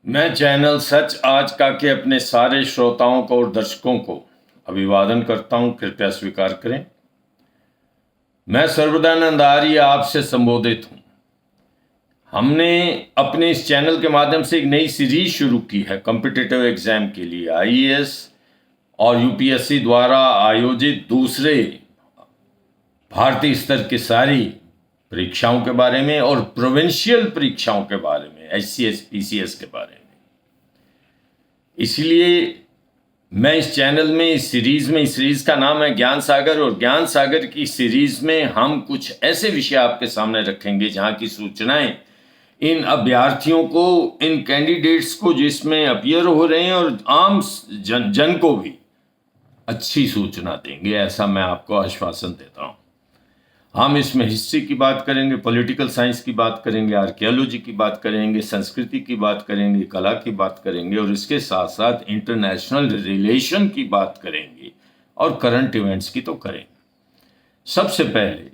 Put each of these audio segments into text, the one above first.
मैं चैनल सच आज का के अपने सारे श्रोताओं को और दर्शकों को अभिवादन करता हूं, कृपया स्वीकार करें। मैं सर्वदानंद आर्य आपसे संबोधित हूं। हमने अपने इस चैनल के माध्यम से एक नई सीरीज शुरू की है कॉम्पिटिटिव एग्जाम के लिए, आईएएस और यूपीएससी द्वारा आयोजित दूसरे भारतीय स्तर की सारी परीक्षाओं के बारे में और प्रोविंशियल परीक्षाओं के बारे में, एचसीएस पीसीएस के बारे में। इसलिए मैं इस चैनल में इस सीरीज का नाम है ज्ञान सागर, और ज्ञान सागर की सीरीज में हम कुछ ऐसे विषय आपके सामने रखेंगे जहां की सूचनाएं इन अभ्यर्थियों को, इन कैंडिडेट्स को जिसमें अपीयर हो रहे हैं, और आम जन को भी अच्छी सूचना देंगे, ऐसा मैं आपको आश्वासन देता हूं। हम इसमें हिस्ट्री की बात करेंगे, पॉलिटिकल साइंस की बात करेंगे, आर्कियोलॉजी की बात करेंगे, संस्कृति की बात करेंगे, कला की बात करेंगे, और इसके साथ साथ इंटरनेशनल रिलेशन की बात करेंगे, और करंट इवेंट्स की तो करेंगे। सबसे पहले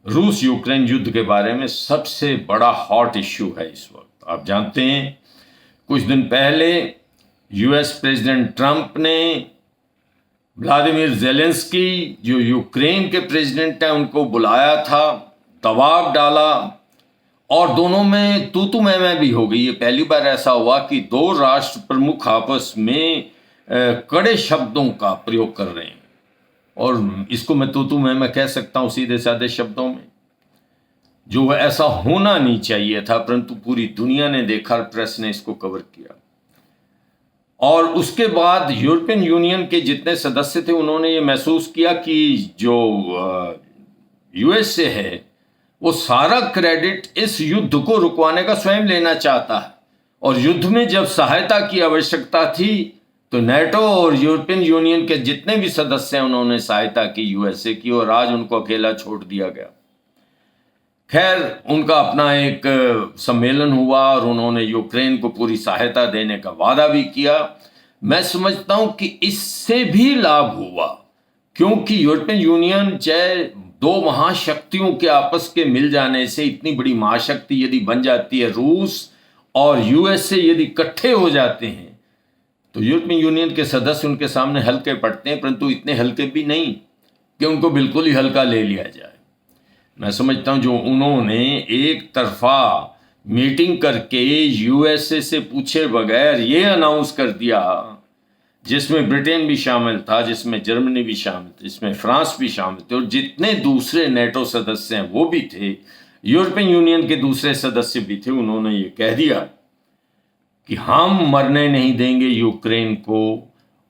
रूस यूक्रेन युद्ध के बारे में सबसे बड़ा हॉट इश्यू है इस वक्त। आप जानते हैं कुछ दिन पहले यूएस प्रेसिडेंट ट्रंप ने व्लादिमीर जेलेंस्की, जो यूक्रेन के प्रेसिडेंट हैं, उनको बुलाया था, दबाव डाला, और दोनों में तू मैं भी हो गई। ये पहली बार ऐसा हुआ कि दो राष्ट्र प्रमुख आपस में कड़े शब्दों का प्रयोग कर रहे हैं, और इसको मैं तू मैं कह सकता हूं सीधे साधे शब्दों में, जो ऐसा होना नहीं चाहिए था, परंतु पूरी दुनिया ने देखा, प्रेस ने इसको कवर किया। और उसके बाद यूरोपियन यूनियन के जितने सदस्य थे उन्होंने ये महसूस किया कि जो यूएसए है वो सारा क्रेडिट इस युद्ध को रुकवाने का स्वयं लेना चाहता है, और युद्ध में जब सहायता की आवश्यकता थी तो नेटो और यूरोपियन यूनियन के जितने भी सदस्य हैं उन्होंने सहायता की यूएसए की, और आज उनको अकेला छोड़ दिया गया। खैर, उनका अपना एक सम्मेलन हुआ और उन्होंने यूक्रेन को पूरी सहायता देने का वादा भी किया। मैं समझता हूं कि इससे भी लाभ हुआ, क्योंकि यूरोपियन यूनियन चाहे दो महाशक्तियों के आपस के मिल जाने से इतनी बड़ी महाशक्ति यदि बन जाती है, रूस और यूएसए यदि इकट्ठे हो जाते हैं तो यूरोपियन यूनियन के सदस्य उनके सामने हल्के पड़ते हैं, परंतु इतने हल्के भी नहीं कि उनको बिल्कुल ही हल्का ले लिया जाए। मैं समझता हूं जो उन्होंने एक तरफा मीटिंग करके यूएसए से पूछे बगैर ये अनाउंस कर दिया, जिसमें ब्रिटेन भी शामिल था, जिसमें जर्मनी भी शामिल थी, जिसमें फ्रांस भी शामिल थे, और जितने दूसरे नेटो सदस्य हैं वो भी थे, यूरोपियन यूनियन के दूसरे सदस्य भी थे। उन्होंने ये कह दिया कि हम मरने नहीं देंगे यूक्रेन को,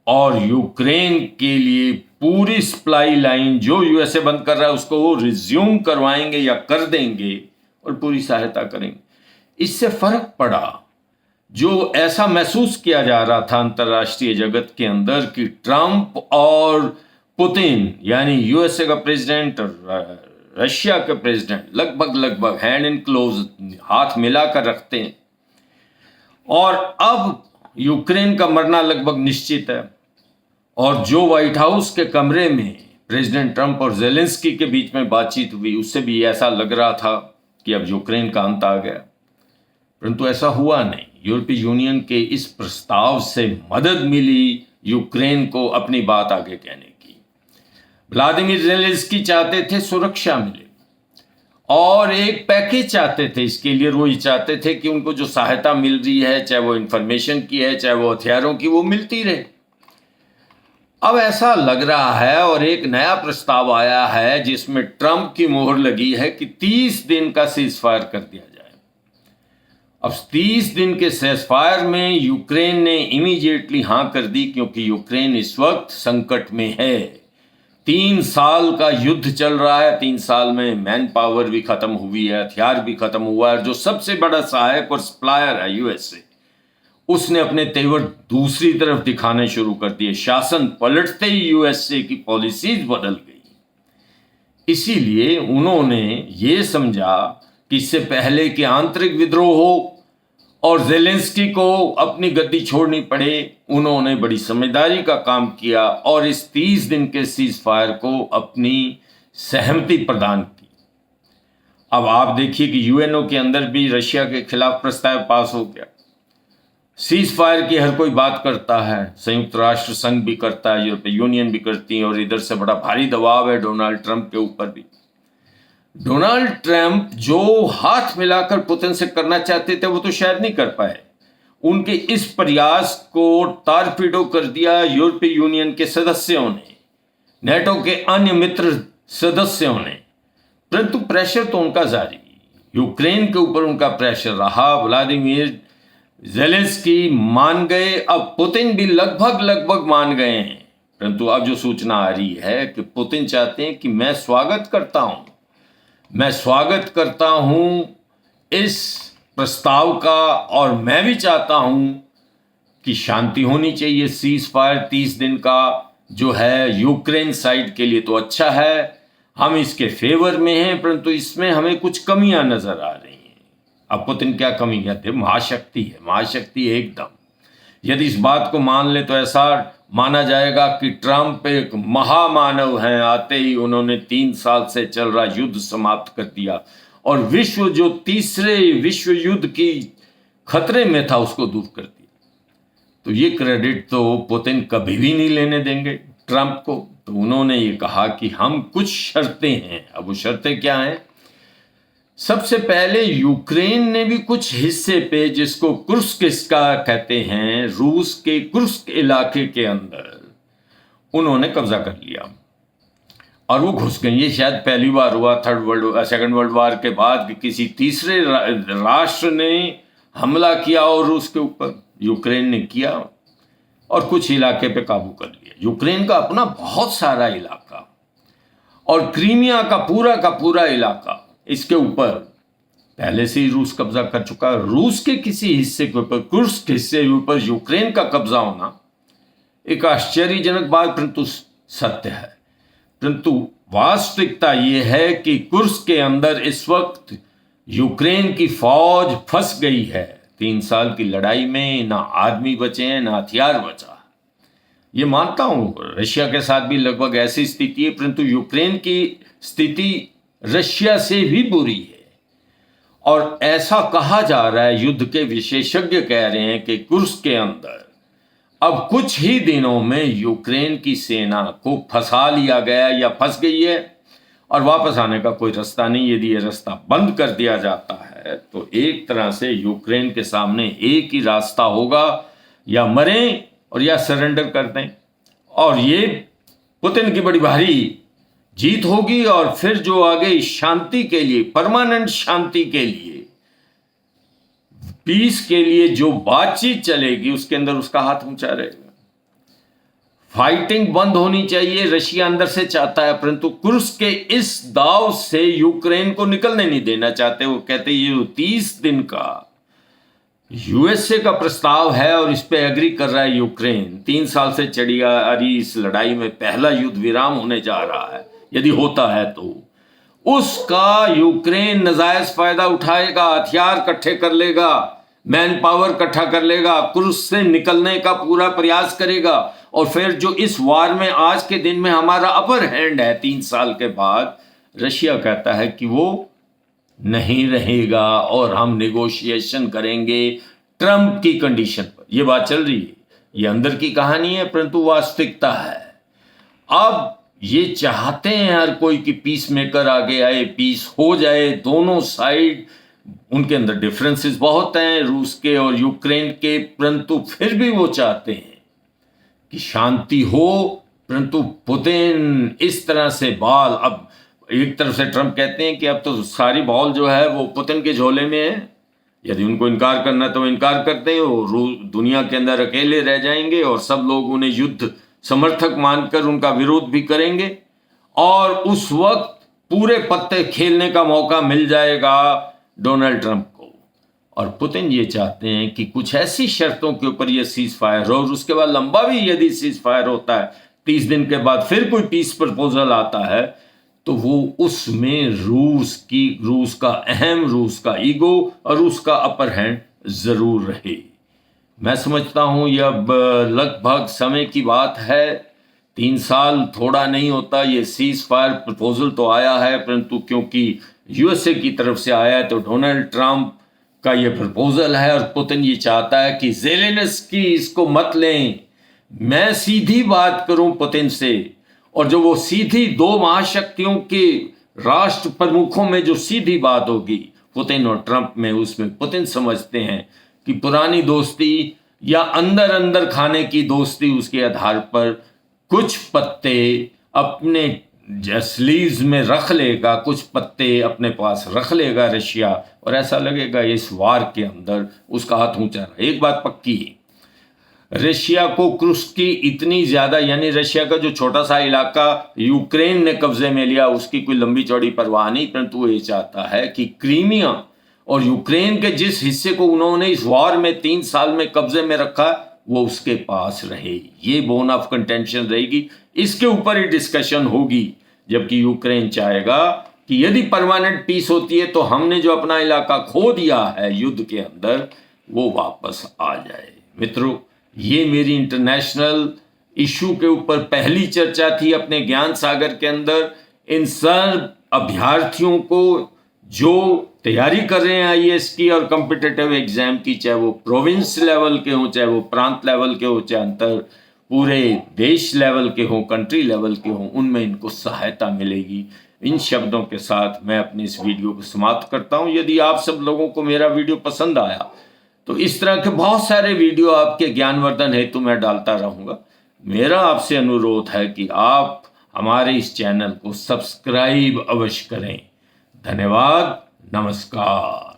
और यूक्रेन के लिए पूरी सप्लाई लाइन जो यूएसए बंद कर रहा है उसको वो रिज्यूम करवाएंगे या कर देंगे, और पूरी सहायता करेंगे। इससे फर्क पड़ा, जो ऐसा महसूस किया जा रहा था अंतरराष्ट्रीय जगत के अंदर कि ट्रंप और पुतिन, यानी यूएसए का प्रेसिडेंट और रशिया के प्रेसिडेंट लगभग हैंड इन क्लोज, हाथ मिलाकर रखते हैं, और अब यूक्रेन का मरना लगभग निश्चित है। और जो व्हाइट हाउस के कमरे में प्रेसिडेंट ट्रंप और जेलेंस्की के बीच में बातचीत हुई, उससे भी ऐसा लग रहा था कि अब यूक्रेन का अंत आ गया, परंतु ऐसा हुआ नहीं। यूरोपीय यूनियन के इस प्रस्ताव से मदद मिली यूक्रेन को अपनी बात आगे कहने की। व्लादिमीर जेलेंस्की चाहते थे सुरक्षा मिले, और एक पैकेज चाहते थे इसके लिए। वो ये चाहते थे कि उनको जो सहायता मिल रही है, चाहे वो इंफॉर्मेशन की है, चाहे वो हथियारों की, वो मिलती रहे। अब ऐसा लग रहा है, और एक नया प्रस्ताव आया है जिसमें ट्रंप की मोहर लगी है कि 30 दिन का सीजफायर कर दिया जाए। अब 30 दिन के सीजफायर में यूक्रेन ने इमीडिएटली हां कर दी, क्योंकि यूक्रेन इस वक्त संकट में है। 3 साल का युद्ध चल रहा है, 3 साल में मैन पावर भी खत्म हुई है, हथियार भी खत्म हुआ है। जो सबसे बड़ा सहायक और सप्लायर है यूएसए, उसने अपने तेवर दूसरी तरफ दिखाने शुरू कर दिए। शासन पलटते ही यूएसए की पॉलिसीज बदल गई। इसीलिए उन्होंने ये समझा कि इससे पहले कि आंतरिक विद्रोह हो और जेलेंस्की को अपनी गद्दी छोड़नी पड़े, उन्होंने बड़ी समझदारी का काम किया और इस 30 दिन के सीज फायर को अपनी सहमति प्रदान की। अब आप देखिए कि यूएनओ के अंदर भी रशिया के खिलाफ प्रस्ताव पास हो गया, सीज फायर की हर कोई बात करता है, संयुक्त राष्ट्र संघ भी करता है, यूरोपीय यूनियन भी करती है, और इधर से बड़ा भारी दबाव है डोनाल्ड ट्रंप के ऊपर भी। डोनाल्ड ट्रंप जो हाथ मिलाकर पुतिन से करना चाहते थे वो तो शायद नहीं कर पाए। उनके इस प्रयास को तारपीडो कर दिया यूरोपीय यूनियन के सदस्यों ने, नेटो के अन्य मित्र सदस्यों ने। परंतु प्रेशर तो उनका जारी, यूक्रेन के ऊपर उनका प्रेशर रहा। व्लादिमीर ज़ेलेंस्की मान गए, अब पुतिन भी लगभग मान गए हैं। परंतु अब जो सूचना आ रही है कि पुतिन चाहते हैं कि मैं स्वागत करता हूं इस प्रस्ताव का, और मैं भी चाहता हूं कि शांति होनी चाहिए। सीज फायर 30 दिन का जो है यूक्रेन साइड के लिए तो अच्छा है, हम इसके फेवर में हैं, परंतु इसमें हमें कुछ कमियां नजर आ रही हैं। अब पुतिन क्या कमी कहते हैं? महाशक्ति है, महाशक्ति एकदम। यदि इस बात को मान ले तो ऐसा माना जाएगा कि ट्रंप एक महामानव हैं, आते ही उन्होंने 3 साल से चल रहा युद्ध समाप्त कर दिया, और विश्व जो तीसरे विश्व युद्ध की खतरे में था उसको दूर कर दिया। तो ये क्रेडिट तो पुतिन कभी भी नहीं लेने देंगे ट्रंप को। तो उन्होंने ये कहा कि हम कुछ शर्तें हैं। अब वो शर्तें क्या हैं? सबसे पहले यूक्रेन ने भी कुछ हिस्से पे, जिसको कुर्स्क का कहते हैं, रूस के कुर्स्क इलाके के अंदर उन्होंने कब्जा कर लिया और वो घुस गए। ये शायद पहली बार हुआ सेकंड वर्ल्ड वार के बाद कि किसी तीसरे राष्ट्र ने हमला किया और रूस के ऊपर। यूक्रेन ने किया और कुछ इलाके पे काबू कर लिया। यूक्रेन का अपना बहुत सारा इलाका और क्रीमिया का पूरा इलाका, इसके ऊपर पहले से ही रूस कब्जा कर चुका है। रूस के किसी हिस्से के ऊपर, कुर्स्क हिस्से के ऊपर यूक्रेन का कब्जा होना एक आश्चर्यजनक बात परंतु सत्य है। परंतु वास्तविकता यह है कि कुर्स्क के अंदर इस वक्त यूक्रेन की फौज फंस गई है। 3 साल की लड़ाई में ना आदमी बचे हैं, ना हथियार बचा। ये मानता हूं रशिया के साथ भी लगभग ऐसी स्थिति है, परंतु यूक्रेन की स्थिति रशिया से भी बुरी है। और ऐसा कहा जा रहा है, युद्ध के विशेषज्ञ कह रहे हैं कि कुर्स्क के अंदर अब कुछ ही दिनों में यूक्रेन की सेना को फंसा लिया गया या फंस गई है और वापस आने का कोई रास्ता नहीं। यदि ये रास्ता बंद कर दिया जाता है तो एक तरह से यूक्रेन के सामने एक ही रास्ता होगा, या मरें और या सरेंडर कर दें। और ये पुतिन की बड़ी भारी जीत होगी, और फिर जो आगे शांति के लिए, परमानेंट शांति के लिए, पीस के लिए जो बातचीत चलेगी उसके अंदर उसका हाथ ऊंचा रहेगा। फाइटिंग बंद होनी चाहिए, रशिया अंदर से चाहता है, परंतु कुर्स्क के इस दाव से यूक्रेन को निकलने नहीं देना चाहते। वो कहते ये 30 दिन का यूएसए का प्रस्ताव है और इस पे एग्री कर रहा है यूक्रेन। 3 साल से चढ़ी आ रही इस लड़ाई में पहला युद्ध विराम होने जा रहा है, यदि होता है तो उसका यूक्रेन नजायज फायदा उठाएगा, हथियार इकट्ठे कर लेगा, मैन पावर इकट्ठा कर लेगा, कुर्स्क से निकलने का पूरा प्रयास करेगा। और फिर जो इस वार में आज के दिन में हमारा अपर हैंड है 3 साल के बाद, रशिया कहता है कि वो नहीं रहेगा और हम नेगोशिएशन करेंगे ट्रंप की कंडीशन पर। यह बात चल रही है, ये अंदर की कहानी है, परंतु वास्तविकता है। अब ये चाहते हैं हर कोई कि पीस मेकर आगे आए, पीस हो जाए। दोनों साइड, उनके अंदर डिफरेंसेस बहुत हैं, रूस के और यूक्रेन के, परंतु फिर भी वो चाहते हैं कि शांति हो। परंतु पुतिन इस तरह से बॉल, अब एक तरफ से ट्रंप कहते हैं कि अब तो सारी बॉल जो है वो पुतिन के झोले में है। यदि उनको इनकार करना तो वो इनकार करते हैं, वो दुनिया के अंदर अकेले रह जाएंगे और सब लोग उन्हें युद्ध समर्थक मानकर उनका विरोध भी करेंगे, और उस वक्त पूरे पत्ते खेलने का मौका मिल जाएगा डोनाल्ड ट्रंप को। और पुतिन ये चाहते हैं कि कुछ ऐसी शर्तों के ऊपर ये सीज फायर हो, और उसके बाद लंबा भी यदि सीज फायर होता है, 30 दिन के बाद फिर कोई पीस प्रपोजल आता है, तो वो उसमें रूस का ईगो और रूस का अपर हैंड जरूर रहे। मैं समझता हूं यह अब लगभग समय की बात है। 3 साल थोड़ा नहीं होता। ये सीज फायर प्रपोजल तो आया है, परंतु क्योंकि यूएसए की तरफ से आया है तो डोनाल्ड ट्रंप का ये प्रपोजल है और पुतिन ये चाहता है कि ज़ेलेंस्की इसको मत लें, मैं सीधी बात करूं पुतिन से। और जो वो सीधी दो महाशक्तियों के राष्ट्र प्रमुखों में जो सीधी बात होगी पुतिन और ट्रंप में, उसमें पुतिन समझते हैं कि पुरानी दोस्ती या अंदर अंदर खाने की दोस्ती, उसके आधार पर कुछ पत्ते अपने स्लीव्स में रख लेगा, कुछ पत्ते अपने पास रख लेगा रशिया, और ऐसा लगेगा इस वार के अंदर उसका हाथ ऊंचा रहा। एक बात पक्की है, रशिया को क्रुस्क की इतनी ज्यादा, यानी रशिया का जो छोटा सा इलाका यूक्रेन ने कब्जे में लिया, उसकी कोई लंबी चौड़ी परवाह नहीं, परंतु वो ये चाहता है कि क्रीमिया और यूक्रेन के जिस हिस्से को उन्होंने इस वॉर में 3 साल में कब्जे में रखा वो उसके पास रहे। ये बोन ऑफ कंटेंशन रहेगी, इसके ऊपर ही डिस्कशन होगी। जबकि यूक्रेन चाहेगा कि यदि परमानेंट पीस होती है तो हमने जो अपना इलाका खो दिया है युद्ध के अंदर वो वापस आ जाए। मित्रों, ये मेरी इंटरनेशनल इशू के ऊपर पहली चर्चा थी अपने ज्ञान सागर के अंदर। इन सब अभ्यर्थियों को जो तैयारी कर रहे हैं आईएएस की और कॉम्पिटिटिव एग्जाम की, चाहे वो प्रोविंस लेवल के हों, चाहे वो प्रांत लेवल के हों, चाहे अंतर पूरे देश लेवल के हों, कंट्री लेवल के हों, उनमें इनको सहायता मिलेगी। इन शब्दों के साथ मैं अपनी इस वीडियो को समाप्त करता हूं। यदि आप सब लोगों को मेरा वीडियो पसंद आया तो इस तरह के बहुत सारे वीडियो आपके ज्ञानवर्धन हेतु मैं डालता रहूंगा। मेरा आपसे अनुरोध है कि आप हमारे इस चैनल को सब्सक्राइब अवश्य करें। धन्यवाद, नमस्कार।